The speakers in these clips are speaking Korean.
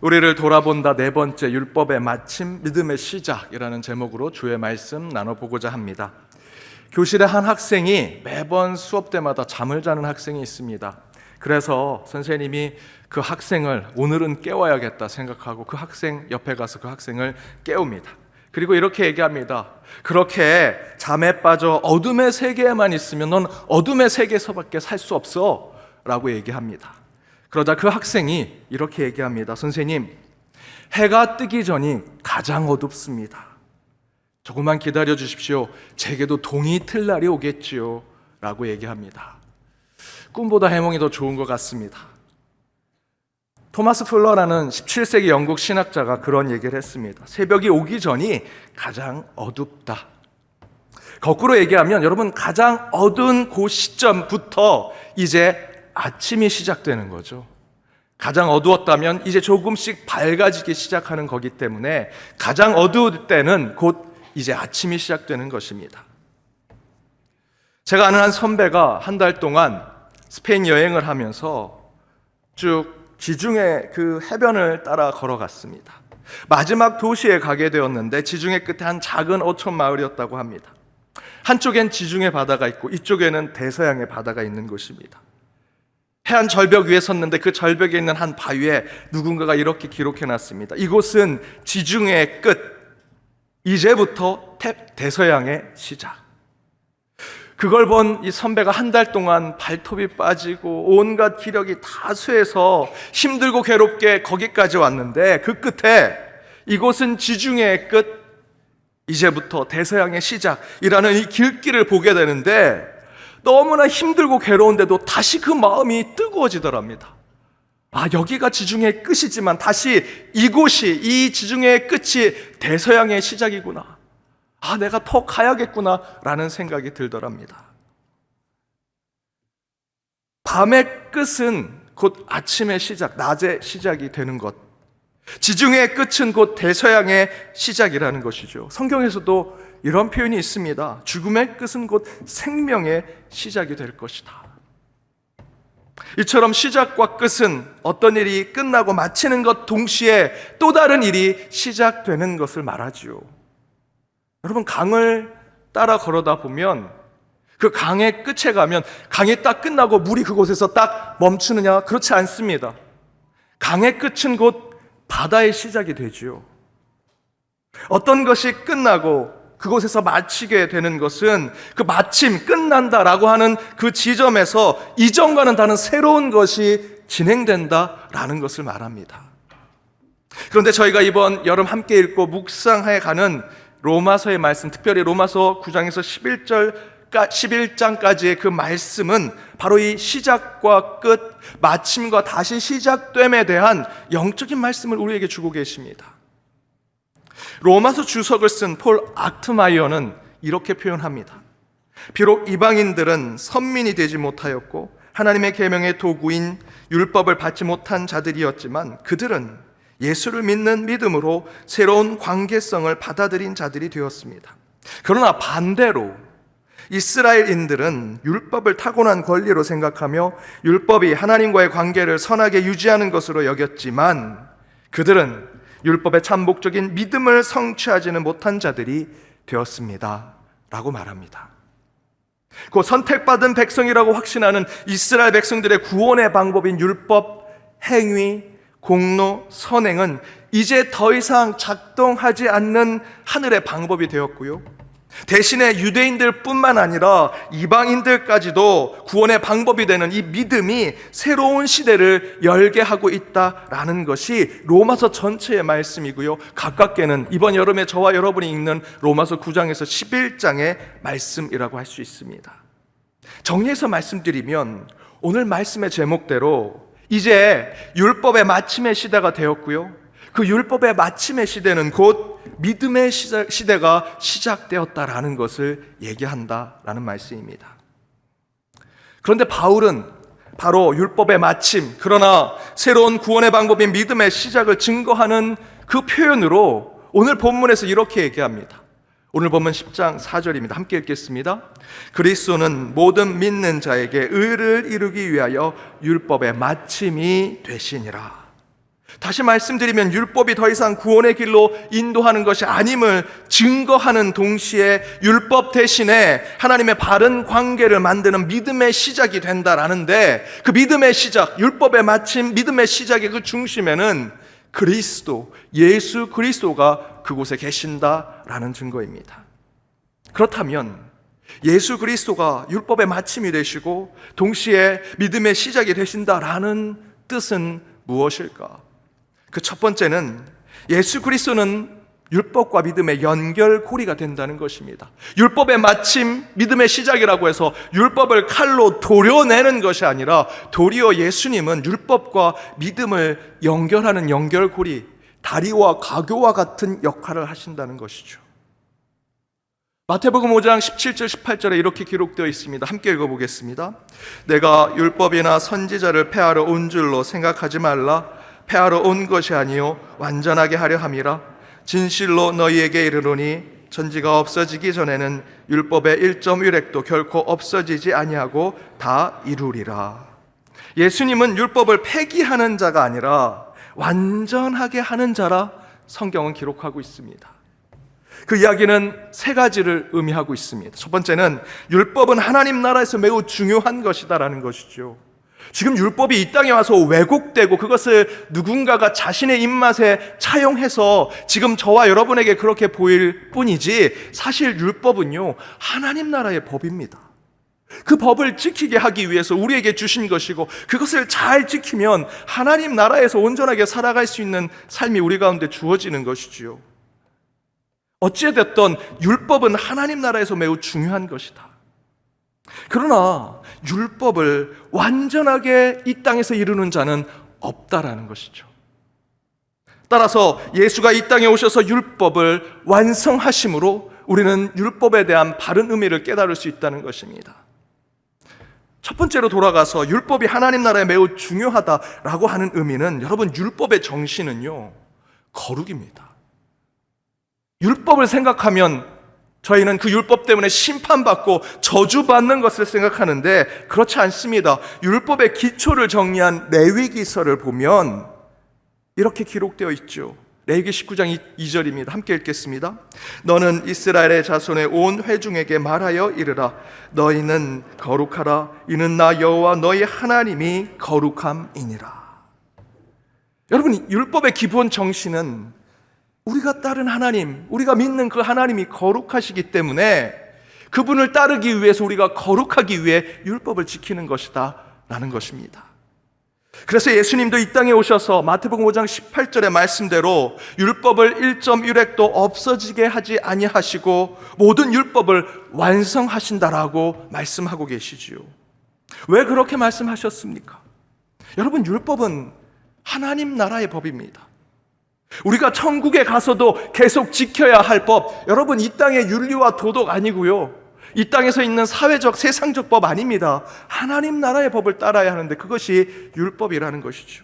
우리를 돌아본다 네 번째 율법의 마침 믿음의 시작이라는 제목으로 주의 말씀 나눠보고자 합니다. 교실에 한 학생이 매번 수업 때마다 잠을 자는 학생이 있습니다. 그래서 선생님이 그 학생을 오늘은 깨워야겠다 생각하고 그 학생 옆에 가서 그 학생을 깨웁니다. 그리고 이렇게 얘기합니다. 그렇게 잠에 빠져 어둠의 세계에만 있으면 넌 어둠의 세계에서밖에 살 수 없어 라고 얘기합니다. 그러자 그 학생이 이렇게 얘기합니다. 선생님, 해가 뜨기 전이 가장 어둡습니다. 조금만 기다려 주십시오. 제게도 동이 틀 날이 오겠지요 라고 얘기합니다. 꿈보다 해몽이 더 좋은 것 같습니다. 토마스 풀러라는 17세기 영국 신학자가 그런 얘기를 했습니다. 새벽이 오기 전이 가장 어둡다. 거꾸로 얘기하면 여러분, 가장 어두운 그 시점부터 이제 아침이 시작되는 거죠. 가장 어두웠다면 이제 조금씩 밝아지기 시작하는 거기 때문에 가장 어두울 때는 곧 이제 아침이 시작되는 것입니다. 제가 아는 한 선배가 한 달 동안 스페인 여행을 하면서 쭉 지중해 그 해변을 따라 걸어갔습니다. 마지막 도시에 가게 되었는데 지중해 끝에 한 작은 어촌 마을이었다고 합니다. 한쪽엔 지중해 바다가 있고 이쪽에는 대서양의 바다가 있는 곳입니다. 해안 절벽 위에 섰는데 그 절벽에 있는 한 바위에 누군가가 이렇게 기록해놨습니다. 이곳은 지중해의 끝, 이제부터 대서양의 시작. 그걸 본 이 선배가 한 달 동안 발톱이 빠지고 온갖 기력이 다 쇠해서 힘들고 괴롭게 거기까지 왔는데 그 끝에 이곳은 지중해의 끝, 이제부터 대서양의 시작이라는 이 길길을 보게 되는데 너무나 힘들고 괴로운데도 다시 그 마음이 뜨거워지더랍니다. 아, 여기가 지중해의 끝이지만 다시 이곳이, 이 지중해의 끝이 대서양의 시작이구나. 아, 내가 더 가야겠구나 라는 생각이 들더랍니다. 밤의 끝은 곧 아침의 시작, 낮의 시작이 되는 것. 지중해의 끝은 곧 대서양의 시작이라는 것이죠. 성경에서도 이런 표현이 있습니다. 죽음의 끝은 곧 생명의 시작이 될 것이다. 이처럼 시작과 끝은 어떤 일이 끝나고 마치는 것 동시에 또 다른 일이 시작되는 것을 말하지요. 여러분, 강을 따라 걸어다 보면 그 강의 끝에 가면 강이 딱 끝나고 물이 그곳에서 딱 멈추느냐? 그렇지 않습니다. 강의 끝은 곧 바다의 시작이 되지요. 어떤 것이 끝나고 그곳에서 마치게 되는 것은 그 마침 끝난다라고 하는 그 지점에서 이전과는 다른 새로운 것이 진행된다라는 것을 말합니다. 그런데 저희가 이번 여름 함께 읽고 묵상해 가는 로마서의 말씀, 특별히 로마서 9장에서 11장까지의 그 말씀은 바로 이 시작과 끝, 마침과 다시 시작됨에 대한 영적인 말씀을 우리에게 주고 계십니다. 로마서 주석을 쓴 폴 악트마이어는 이렇게 표현합니다. 비록 이방인들은 선민이 되지 못하였고 하나님의 계명의 도구인 율법을 받지 못한 자들이었지만 그들은 예수를 믿는 믿음으로 새로운 관계성을 받아들인 자들이 되었습니다. 그러나 반대로 이스라엘인들은 율법을 타고난 권리로 생각하며 율법이 하나님과의 관계를 선하게 유지하는 것으로 여겼지만 그들은 율법의 참복적인 믿음을 성취하지는 못한 자들이 되었습니다 라고 말합니다. 그 선택받은 백성이라고 확신하는 이스라엘 백성들의 구원의 방법인 율법, 행위, 공로, 선행은 이제 더 이상 작동하지 않는 하늘의 방법이 되었고요, 대신에 유대인들뿐만 아니라 이방인들까지도 구원의 방법이 되는 이 믿음이 새로운 시대를 열게 하고 있다라는 것이 로마서 전체의 말씀이고요, 가깝게는 이번 여름에 저와 여러분이 읽는 로마서 9장에서 11장의 말씀이라고 할 수 있습니다. 정리해서 말씀드리면 오늘 말씀의 제목대로 이제 율법의 마침의 시대가 되었고요, 그 율법의 마침의 시대는 곧 믿음의 시대가 시작되었다라는 것을 얘기한다라는 말씀입니다. 그런데 바울은 바로 율법의 마침, 그러나 새로운 구원의 방법인 믿음의 시작을 증거하는 그 표현으로 오늘 본문에서 이렇게 얘기합니다. 오늘 본문 10장 4절입니다. 함께 읽겠습니다. 그리스도는 모든 믿는 자에게 의를 이루기 위하여 율법의 마침이 되시니라. 다시 말씀드리면 율법이 더 이상 구원의 길로 인도하는 것이 아님을 증거하는 동시에 율법 대신에 하나님의 바른 관계를 만드는 믿음의 시작이 된다라는데, 그 믿음의 시작, 율법의 마침, 믿음의 시작의 그 중심에는 그리스도, 예수 그리스도가 그곳에 계신다라는 증거입니다. 그렇다면 예수 그리스도가 율법의 마침이 되시고 동시에 믿음의 시작이 되신다라는 뜻은 무엇일까? 그 첫 번째는 예수 그리스도는 율법과 믿음의 연결고리가 된다는 것입니다. 율법의 마침, 믿음의 시작이라고 해서 율법을 칼로 도려내는 것이 아니라 도리어 예수님은 율법과 믿음을 연결하는 연결고리, 다리와 가교와 같은 역할을 하신다는 것이죠. 마태복음 5장 17절 18절에 이렇게 기록되어 있습니다. 함께 읽어보겠습니다. 내가 율법이나 선지자를 폐하러 온 줄로 생각하지 말라. 폐하러 온 것이 아니요 완전하게 하려 함이라. 진실로 너희에게 이르노니 천지가 없어지기 전에는 율법의 1.1획도 결코 없어지지 아니하고 다 이루리라. 예수님은 율법을 폐기하는 자가 아니라 완전하게 하는 자라 성경은 기록하고 있습니다. 그 이야기는 세 가지를 의미하고 있습니다. 첫 번째는 율법은 하나님 나라에서 매우 중요한 것이다라는 것이죠. 지금 율법이 이 땅에 와서 왜곡되고 그것을 누군가가 자신의 입맛에 차용해서 지금 저와 여러분에게 그렇게 보일 뿐이지, 사실 율법은요 하나님 나라의 법입니다. 그 법을 지키게 하기 위해서 우리에게 주신 것이고, 그것을 잘 지키면 하나님 나라에서 온전하게 살아갈 수 있는 삶이 우리 가운데 주어지는 것이지요. 어찌됐든 율법은 하나님 나라에서 매우 중요한 것이다. 그러나 율법을 완전하게 이 땅에서 이루는 자는 없다라는 것이죠. 따라서 예수가 이 땅에 오셔서 율법을 완성하심으로 우리는 율법에 대한 바른 의미를 깨달을 수 있다는 것입니다. 첫 번째로 돌아가서 율법이 하나님 나라에 매우 중요하다라고 하는 의미는, 여러분, 율법의 정신은요 거룩입니다. 율법을 생각하면 저희는 그 율법 때문에 심판받고 저주받는 것을 생각하는데 그렇지 않습니다. 율법의 기초를 정리한 레위기서를 보면 이렇게 기록되어 있죠. 레위기 19장 2절입니다. 함께 읽겠습니다. 너는 이스라엘의 자손의 온 회중에게 말하여 이르라. 너희는 거룩하라. 이는 나 여호와 너희 하나님이 거룩함이니라. 여러분, 율법의 기본 정신은 우리가 따른 하나님, 우리가 믿는 그 하나님이 거룩하시기 때문에 그분을 따르기 위해서, 우리가 거룩하기 위해 율법을 지키는 것이다 라는 것입니다. 그래서 예수님도 이 땅에 오셔서 마태복음 5장 18절의 말씀대로 율법을 1.1획도 없어지게 하지 아니하시고 모든 율법을 완성하신다라고 말씀하고 계시지요. 왜 그렇게 말씀하셨습니까? 여러분, 율법은 하나님 나라의 법입니다. 우리가 천국에 가서도 계속 지켜야 할 법, 여러분, 이 땅의 윤리와 도덕 아니고요, 이 땅에서 있는 사회적 세상적 법 아닙니다. 하나님 나라의 법을 따라야 하는데 그것이 율법이라는 것이죠.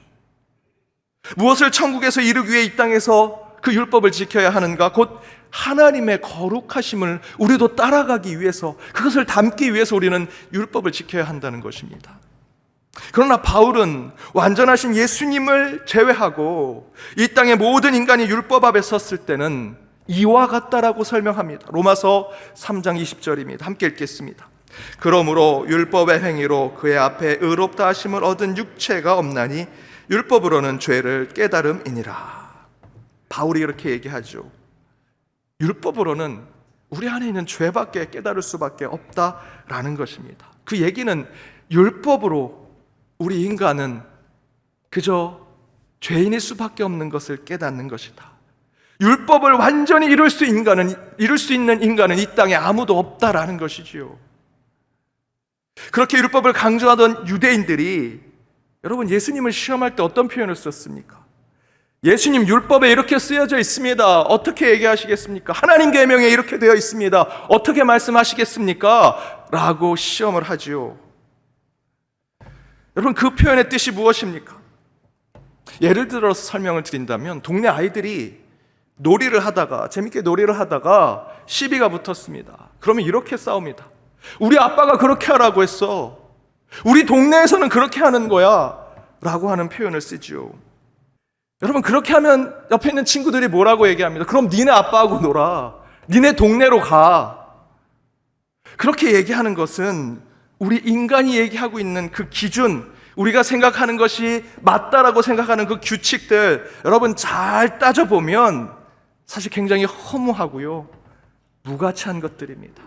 무엇을 천국에서 이루기 위해 이 땅에서 그 율법을 지켜야 하는가? 곧 하나님의 거룩하심을 우리도 따라가기 위해서, 그것을 담기 위해서 우리는 율법을 지켜야 한다는 것입니다. 그러나 바울은 완전하신 예수님을 제외하고 이 땅의 모든 인간이 율법 앞에 섰을 때는 이와 같다라고 설명합니다. 로마서 3장 20절입니다. 함께 읽겠습니다. 그러므로 율법의 행위로 그의 앞에 의롭다 하심을 얻은 육체가 없나니 율법으로는 죄를 깨달음이니라. 바울이 이렇게 얘기하죠. 율법으로는 우리 안에 있는 죄밖에 깨달을 수밖에 없다라는 것입니다. 그 얘기는 율법으로 우리 인간은 그저 죄인일 수밖에 없는 것을 깨닫는 것이다. 율법을 완전히 이룰 수 있는 인간은 이 땅에 아무도 없다라는 것이지요. 그렇게 율법을 강조하던 유대인들이, 여러분, 예수님을 시험할 때 어떤 표현을 썼습니까? 예수님, 율법에 이렇게 쓰여져 있습니다. 어떻게 얘기하시겠습니까? 하나님 계명에 이렇게 되어 있습니다. 어떻게 말씀하시겠습니까? 라고 시험을 하지요. 여러분, 그 표현의 뜻이 무엇입니까? 예를 들어서 설명을 드린다면, 동네 아이들이 재밌게 놀이를 하다가 시비가 붙었습니다. 그러면 이렇게 싸웁니다. 우리 아빠가 그렇게 하라고 했어. 우리 동네에서는 그렇게 하는 거야. 라고 하는 표현을 쓰죠. 여러분, 그렇게 하면 옆에 있는 친구들이 뭐라고 얘기합니다. 그럼 니네 아빠하고 놀아. 니네 동네로 가. 그렇게 얘기하는 것은 우리 인간이 얘기하고 있는 그 기준, 우리가 생각하는 것이 맞다라고 생각하는 그 규칙들, 여러분 잘 따져보면 사실 굉장히 허무하고요, 무가치한 것들입니다.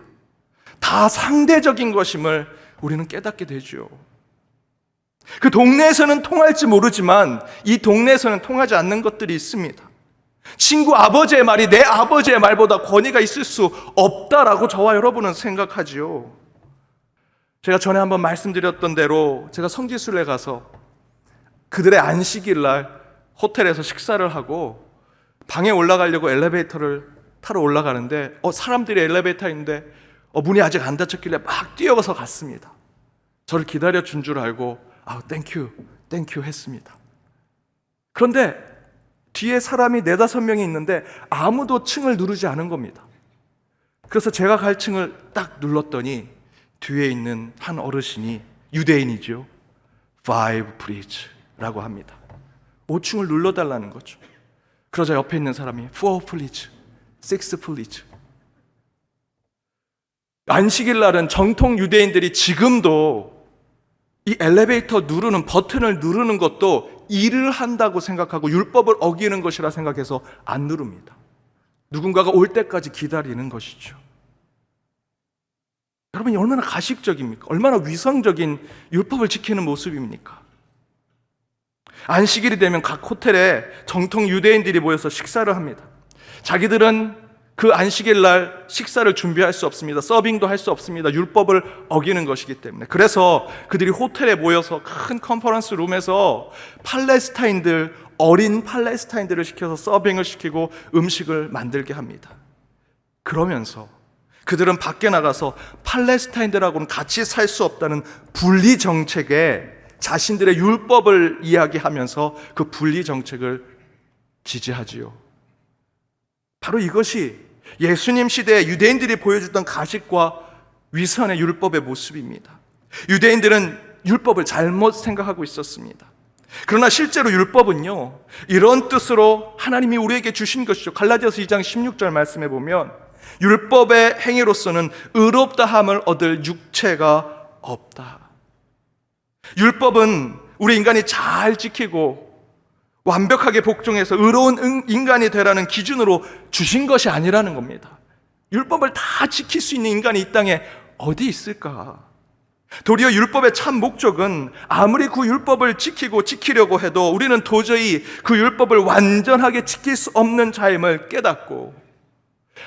다 상대적인 것임을 우리는 깨닫게 되죠. 그 동네에서는 통할지 모르지만 이 동네에서는 통하지 않는 것들이 있습니다. 친구 아버지의 말이 내 아버지의 말보다 권위가 있을 수 없다라고 저와 여러분은 생각하지요. 제가 전에 한번 말씀드렸던 대로 제가 성지순례 가서 그들의 안식일 날 호텔에서 식사를 하고 방에 올라가려고 엘리베이터를 타러 올라가는데 사람들이 엘리베이터에 있는데 문이 아직 안 닫혔길래 막 뛰어가서 갔습니다. 저를 기다려 준 줄 알고 땡큐 했습니다. 그런데 뒤에 사람이 4-5명이 있는데 아무도 층을 누르지 않은 겁니다. 그래서 제가 갈 층을 딱 눌렀더니 뒤에 있는 한 어르신이, 유대인이죠, 5 please 라고 합니다. 5층을 눌러달라는 거죠. 그러자 옆에 있는 사람이 4 please, 6 please. 안식일 날은 정통 유대인들이 지금도 이 엘리베이터 누르는 버튼을 누르는 것도 일을 한다고 생각하고 율법을 어기는 것이라 생각해서 안 누릅니다. 누군가가 올 때까지 기다리는 것이죠. 여러분이 얼마나 가식적입니까? 얼마나 위선적인 율법을 지키는 모습입니까? 안식일이 되면 각 호텔에 정통 유대인들이 모여서 식사를 합니다. 자기들은 그 안식일 날 식사를 준비할 수 없습니다. 서빙도 할 수 없습니다. 율법을 어기는 것이기 때문에. 그래서 그들이 호텔에 모여서 큰 컨퍼런스 룸에서 어린 팔레스타인들을 시켜서 서빙을 시키고 음식을 만들게 합니다. 그러면서 그들은 밖에 나가서 팔레스타인들하고는 같이 살 수 없다는 분리 정책에 자신들의 율법을 이야기하면서 그 분리 정책을 지지하지요. 바로 이것이 예수님 시대에 유대인들이 보여줬던 가식과 위선의 율법의 모습입니다. 유대인들은 율법을 잘못 생각하고 있었습니다. 그러나 실제로 율법은요, 이런 뜻으로 하나님이 우리에게 주신 것이죠. 갈라디아서 2장 16절 말씀해 보면 율법의 행위로서는 의롭다함을 얻을 육체가 없다. 율법은 우리 인간이 잘 지키고 완벽하게 복종해서 의로운 인간이 되라는 기준으로 주신 것이 아니라는 겁니다. 율법을 다 지킬 수 있는 인간이 이 땅에 어디 있을까? 도리어 율법의 참 목적은 아무리 그 율법을 지키려고 해도 우리는 도저히 그 율법을 완전하게 지킬 수 없는 자임을 깨닫고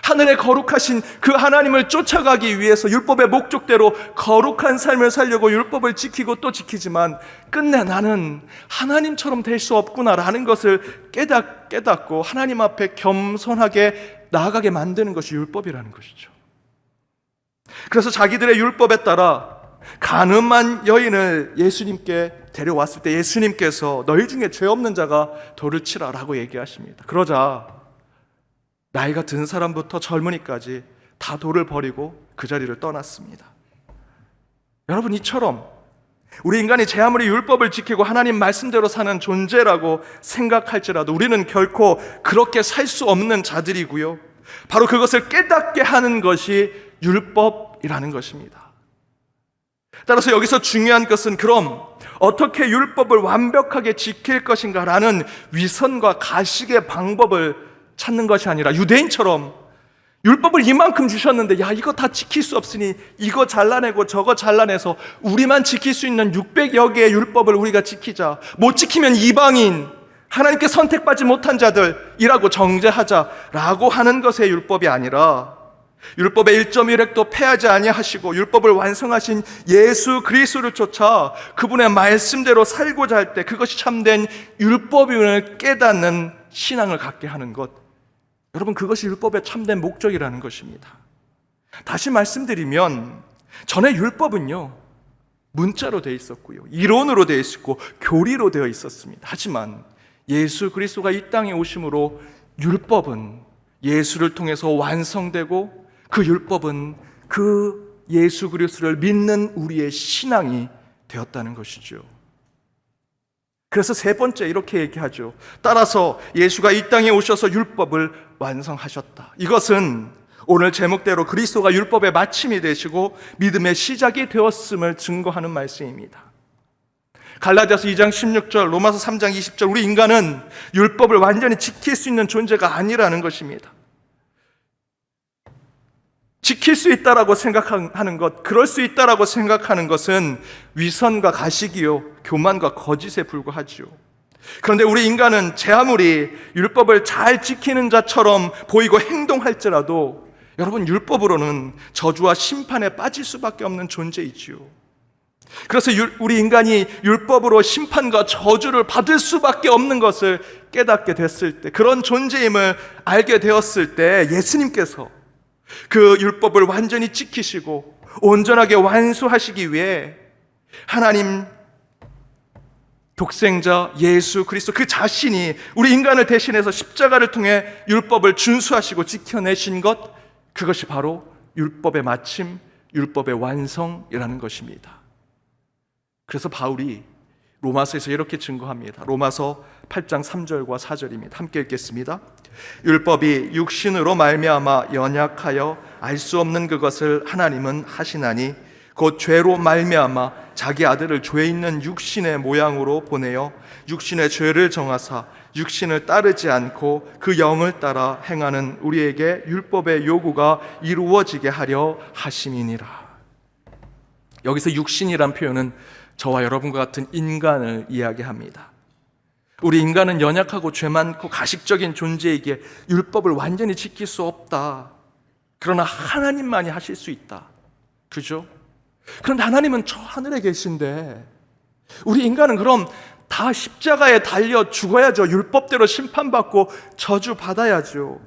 하늘의 거룩하신 그 하나님을 쫓아가기 위해서 율법의 목적대로 거룩한 삶을 살려고 율법을 지키고 또 지키지만 끝내 나는 하나님처럼 될 수 없구나라는 것을 깨닫고 하나님 앞에 겸손하게 나아가게 만드는 것이 율법이라는 것이죠. 그래서 자기들의 율법에 따라 간음한 여인을 예수님께 데려왔을 때 예수님께서 너희 중에 죄 없는 자가 돌을 치라라고 얘기하십니다. 그러자 나이가 든 사람부터 젊은이까지 다 돌을 버리고 그 자리를 떠났습니다. 여러분, 이처럼 우리 인간이 제 아무리 율법을 지키고 하나님 말씀대로 사는 존재라고 생각할지라도 우리는 결코 그렇게 살 수 없는 자들이고요, 바로 그것을 깨닫게 하는 것이 율법이라는 것입니다. 따라서 여기서 중요한 것은 그럼 어떻게 율법을 완벽하게 지킬 것인가라는 위선과 가식의 방법을 찾는 것이 아니라 유대인처럼 율법을 이만큼 주셨는데 이거 다 지킬 수 없으니 이거 잘라내고 저거 잘라내서 우리만 지킬 수 있는 600여 개의 율법을 우리가 지키자, 못 지키면 이방인, 하나님께 선택받지 못한 자들이라고 정죄하자라고 하는 것의 율법이 아니라 율법의 1.1획도 패하지 아니하시고 율법을 완성하신 예수 그리스도를 쫓아 그분의 말씀대로 살고자 할 때 그것이 참된 율법임을 깨닫는 신앙을 갖게 하는 것, 여러분, 그것이 율법의 참된 목적이라는 것입니다. 다시 말씀드리면 전에 율법은요, 문자로 되어 있었고요, 이론으로 되어 있었고 교리로 되어 있었습니다. 하지만 예수 그리스도가 이 땅에 오심으로 율법은 예수를 통해서 완성되고 그 율법은 그 예수 그리스도를 믿는 우리의 신앙이 되었다는 것이죠. 그래서 세 번째 이렇게 얘기하죠. 따라서 예수가 이 땅에 오셔서 율법을 완성하셨다. 이것은 오늘 제목대로 그리스도가 율법의 마침이 되시고 믿음의 시작이 되었음을 증거하는 말씀입니다. 갈라디아서 2장 16절, 로마서 3장 20절, 우리 인간은 율법을 완전히 지킬 수 있는 존재가 아니라는 것입니다. 지킬 수 있다라고 생각하는 것, 그럴 수 있다라고 생각하는 것은 위선과 가식이요, 교만과 거짓에 불과하지요. 그런데 우리 인간은 제 아무리 율법을 잘 지키는 자처럼 보이고 행동할지라도 여러분, 율법으로는 저주와 심판에 빠질 수밖에 없는 존재이지요. 그래서 우리 인간이 율법으로 심판과 저주를 받을 수밖에 없는 것을 깨닫게 됐을 때, 그런 존재임을 알게 되었을 때 예수님께서 그 율법을 완전히 지키시고 온전하게 완수하시기 위해 하나님 독생자 예수 그리스도 그 자신이 우리 인간을 대신해서 십자가를 통해 율법을 준수하시고 지켜내신 것, 그것이 바로 율법의 마침, 율법의 완성이라는 것입니다. 그래서 바울이 로마서에서 이렇게 증거합니다. 로마서 8장 3절과 4절입니다. 함께 읽겠습니다. 율법이 육신으로 말미암아 연약하여 알 수 없는 그것을 하나님은 하시나니 곧 죄로 말미암아 자기 아들을 죄 있는 육신의 모양으로 보내어 육신의 죄를 정하사 육신을 따르지 않고 그 영을 따라 행하는 우리에게 율법의 요구가 이루어지게 하려 하심이니라. 여기서 육신이란 표현은 저와 여러분과 같은 인간을 이야기합니다. 우리 인간은 연약하고 죄 많고 가식적인 존재이기에 율법을 완전히 지킬 수 없다. 그러나 하나님만이 하실 수 있다. 그죠? 그런데 하나님은 저 하늘에 계신데 우리 인간은 그럼 다 십자가에 달려 죽어야죠. 율법대로 심판받고 저주받아야죠.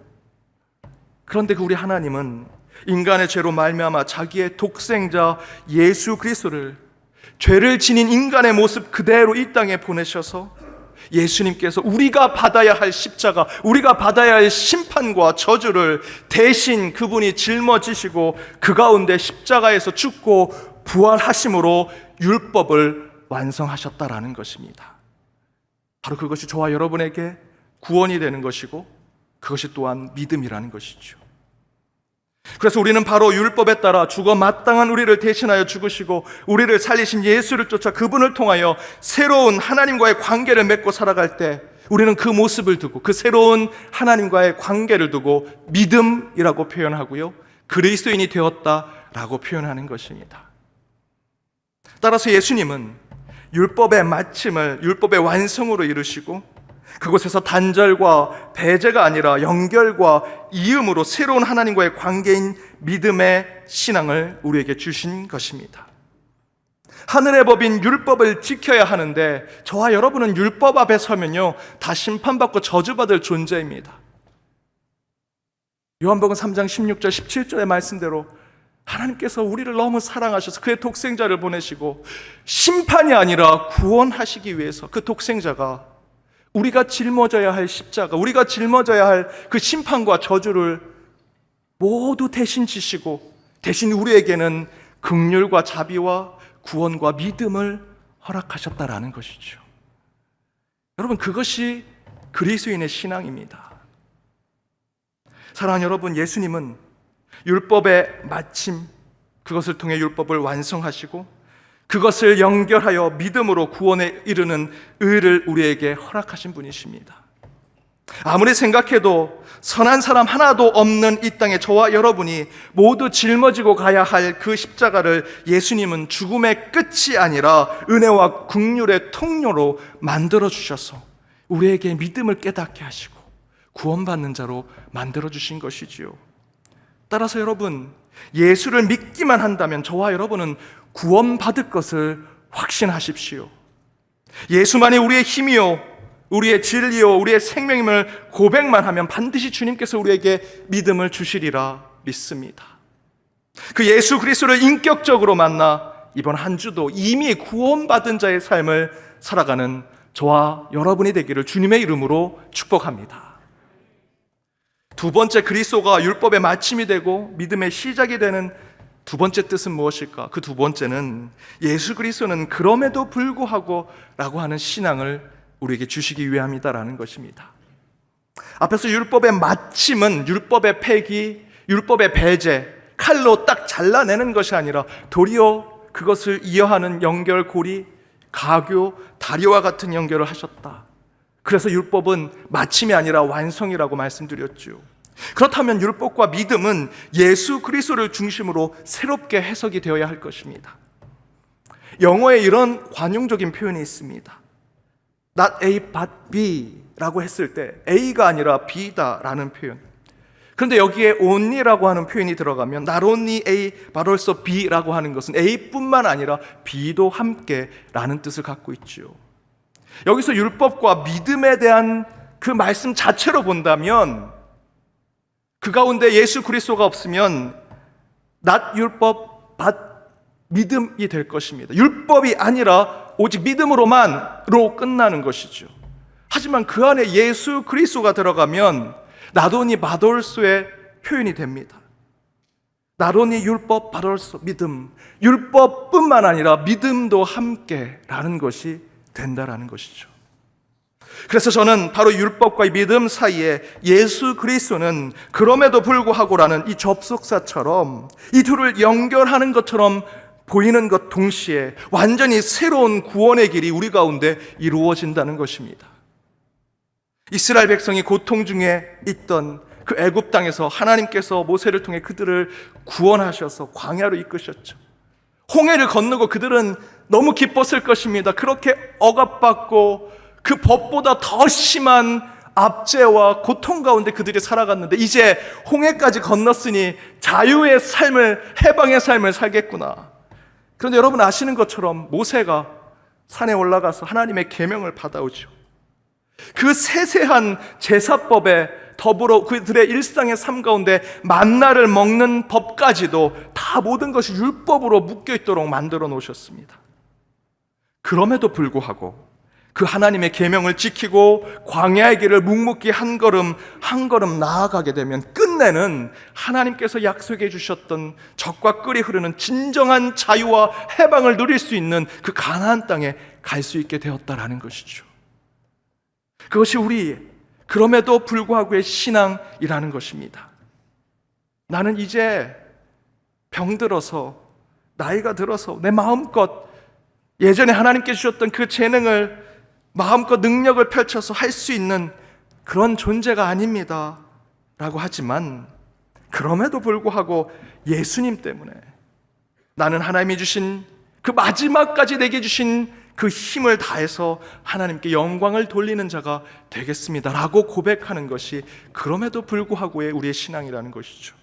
그런데 그 우리 하나님은 인간의 죄로 말미암아 자기의 독생자 예수 그리스도를 죄를 지닌 인간의 모습 그대로 이 땅에 보내셔서 예수님께서 우리가 받아야 할 십자가, 우리가 받아야 할 심판과 저주를 대신 그분이 짊어지시고 그 가운데 십자가에서 죽고 부활하심으로 율법을 완성하셨다라는 것입니다. 바로 그것이 저와 여러분에게 구원이 되는 것이고 그것이 또한 믿음이라는 것이죠. 그래서 우리는 바로 율법에 따라 죽어 마땅한 우리를 대신하여 죽으시고 우리를 살리신 예수를 쫓아 그분을 통하여 새로운 하나님과의 관계를 맺고 살아갈 때 우리는 그 모습을 두고 그 새로운 하나님과의 관계를 두고 믿음이라고 표현하고요, 그리스도인이 되었다라고 표현하는 것입니다. 따라서 예수님은 율법의 마침을 율법의 완성으로 이루시고 그곳에서 단절과 배제가 아니라 연결과 이음으로 새로운 하나님과의 관계인 믿음의 신앙을 우리에게 주신 것입니다. 하늘의 법인 율법을 지켜야 하는데 저와 여러분은 율법 앞에 서면요 다 심판받고 저주받을 존재입니다. 요한복음 3장 16절 17절의 말씀대로 하나님께서 우리를 너무 사랑하셔서 그의 독생자를 보내시고 심판이 아니라 구원하시기 위해서 그 독생자가 우리가 짊어져야 할 십자가, 우리가 짊어져야 할 그 심판과 저주를 모두 대신 지시고 대신 우리에게는 긍휼과 자비와 구원과 믿음을 허락하셨다라는 것이죠. 여러분, 그것이 그리스도인의 신앙입니다. 사랑하는 여러분, 예수님은 율법의 마침, 그것을 통해 율법을 완성하시고 그것을 연결하여 믿음으로 구원에 이르는 의를 우리에게 허락하신 분이십니다. 아무리 생각해도 선한 사람 하나도 없는 이 땅에 저와 여러분이 모두 짊어지고 가야 할 그 십자가를 예수님은 죽음의 끝이 아니라 은혜와 긍휼의 통로로 만들어 주셔서 우리에게 믿음을 깨닫게 하시고 구원받는 자로 만들어 주신 것이지요. 따라서 여러분, 예수를 믿기만 한다면 저와 여러분은 구원받을 것을 확신하십시오. 예수만이 우리의 힘이요, 우리의 진리요, 우리의 생명임을 고백만 하면 반드시 주님께서 우리에게 믿음을 주시리라 믿습니다. 그 예수 그리스도를 인격적으로 만나 이번 한 주도 이미 구원받은 자의 삶을 살아가는 저와 여러분이 되기를 주님의 이름으로 축복합니다. 두 번째, 그리스도가 율법의 마침이 되고 믿음의 시작이 되는 두 번째 뜻은 무엇일까? 그 두 번째는 예수 그리스도는 그럼에도 불구하고 라고 하는 신앙을 우리에게 주시기 위함이다라는 것입니다. 앞에서 율법의 마침은 율법의 폐기, 율법의 배제, 칼로 딱 잘라내는 것이 아니라 도리어 그것을 이어하는 연결고리, 가교, 다리와 같은 연결을 하셨다. 그래서 율법은 마침이 아니라 완성이라고 말씀드렸죠. 그렇다면 율법과 믿음은 예수 그리스도를 중심으로 새롭게 해석이 되어야 할 것입니다. 영어에 이런 관용적인 표현이 있습니다. Not A but B 라고 했을 때 A가 아니라 B다 라는 표현. 그런데 여기에 only라고 하는 표현이 들어가면 not only A but also B 라고 하는 것은 A뿐만 아니라 B도 함께 라는 뜻을 갖고 있죠. 여기서 율법과 믿음에 대한 그 말씀 자체로 본다면 그 가운데 예수 그리스도가 없으면 not 율법 but 믿음이 될 것입니다. 율법이 아니라 오직 믿음으로만로 끝나는 것이죠. 하지만 그 안에 예수 그리스도가 들어가면 나도니 바돌소의 표현이 됩니다. 나도니 율법 바돌소 믿음, 율법뿐만 아니라 믿음도 함께라는 것이 된다라는 것이죠. 그래서 저는 바로 율법과 믿음 사이에 예수 그리스도는 그럼에도 불구하고라는 이 접속사처럼 이 둘을 연결하는 것처럼 보이는 것 동시에 완전히 새로운 구원의 길이 우리 가운데 이루어진다는 것입니다. 이스라엘 백성이 고통 중에 있던 그 애굽 땅에서 하나님께서 모세를 통해 그들을 구원하셔서 광야로 이끄셨죠. 홍해를 건너고 그들은 너무 기뻤을 것입니다. 그렇게 억압받고 그 법보다 더 심한 압제와 고통 가운데 그들이 살아갔는데 이제 홍해까지 건넜으니 자유의 삶을, 해방의 삶을 살겠구나. 그런데 여러분 아시는 것처럼 모세가 산에 올라가서 하나님의 계명을 받아오죠. 그 세세한 제사법에 더불어 그들의 일상의 삶 가운데 만나를 먹는 법까지도 다 모든 것이 율법으로 묶여있도록 만들어 놓으셨습니다. 그럼에도 불구하고 그 하나님의 계명을 지키고 광야의 길을 묵묵히 한 걸음 한 걸음 나아가게 되면 끝내는 하나님께서 약속해 주셨던 젖과 꿀이 흐르는 진정한 자유와 해방을 누릴 수 있는 그 가나안 땅에 갈 수 있게 되었다라는 것이죠. 그것이 우리 그럼에도 불구하고의 신앙이라는 것입니다. 나는 이제 병들어서 나이가 들어서 내 마음껏 예전에 하나님께 주셨던 그 재능을 마음껏 능력을 펼쳐서 할 수 있는 그런 존재가 아닙니다 라고 하지만 그럼에도 불구하고 예수님 때문에 나는 하나님이 주신 그 마지막까지 내게 주신 그 힘을 다해서 하나님께 영광을 돌리는 자가 되겠습니다 라고 고백하는 것이 그럼에도 불구하고의 우리의 신앙이라는 것이죠.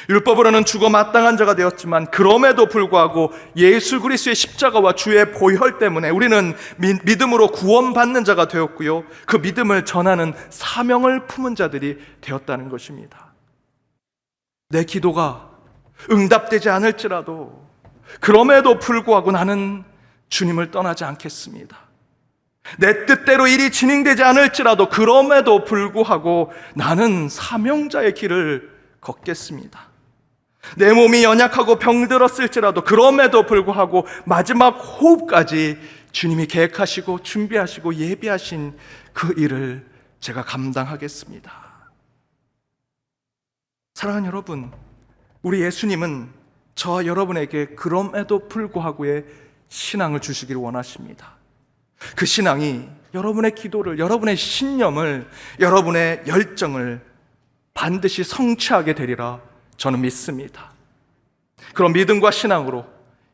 율법으로는 죽어 마땅한 자가 되었지만 그럼에도 불구하고 예수 그리스도의 십자가와 주의 보혈 때문에 우리는 믿음으로 구원받는 자가 되었고요, 그 믿음을 전하는 사명을 품은 자들이 되었다는 것입니다. 내 기도가 응답되지 않을지라도 그럼에도 불구하고 나는 주님을 떠나지 않겠습니다. 내 뜻대로 일이 진행되지 않을지라도 그럼에도 불구하고 나는 사명자의 길을 걷겠습니다. 내 몸이 연약하고 병들었을지라도 그럼에도 불구하고 마지막 호흡까지 주님이 계획하시고 준비하시고 예비하신 그 일을 제가 감당하겠습니다. 사랑하는 여러분, 우리 예수님은 저와 여러분에게 그럼에도 불구하고의 신앙을 주시기를 원하십니다. 그 신앙이 여러분의 기도를, 여러분의 신념을, 여러분의 열정을 반드시 성취하게 되리라 저는 믿습니다. 그런 믿음과 신앙으로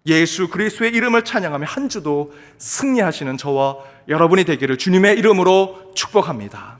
예수 그리스도의 이름을 찬양하며 한 주도 승리하시는 저와 여러분이 되기를 주님의 이름으로 축복합니다.